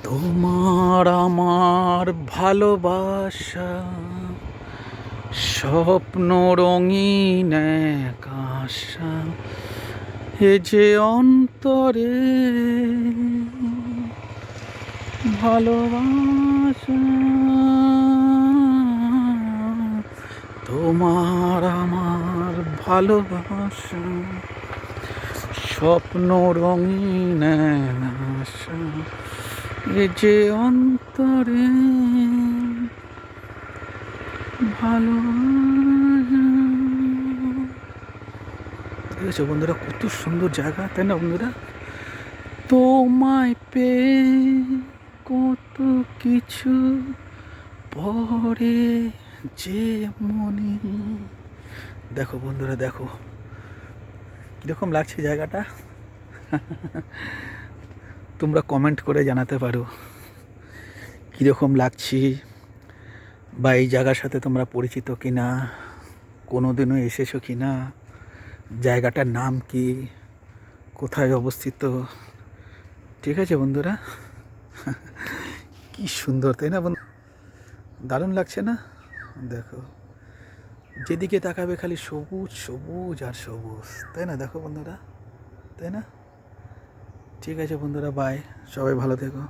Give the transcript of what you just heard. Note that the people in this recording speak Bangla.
তোমার আমার ভালোবাসা স্বপ্ন রঙিন এক আশা, এ যে অন্তরে ভালোবাসা। তোমার আমার ভালোবাসা স্বপ্ন রঙিন এক আশা, এ যে অন্তরে ভালো। ঠিক আছে বন্ধুরা, কত সুন্দর জায়গা, তাই না বন্ধুরা? তোমায় পেয়ে কত কিছু পরে যে মনে। দেখো বন্ধুরা, দেখো কীরকম লাগছে জায়গাটা। তোমরা কমেন্ট করে জানাতে পারো কীরকম লাগছে, বা এই জায়গার সাথে তোমরা পরিচিত কিনা, কোনো দিনও এসেছো কিনা, জায়গাটার নাম কি, কোথায় অবস্থিত। ঠিক আছে বন্ধুরা, কি সুন্দর, তাই না বন্ধু? দারুণ লাগছে না? দেখো, যেদিকে তাকাবে খালি সবুজ সবুজ আর সবুজ, তাই না? দেখো বন্ধুরা, তাই না? ঠিক আছে বন্ধুরা, বাই, সবাই ভালো থেকো।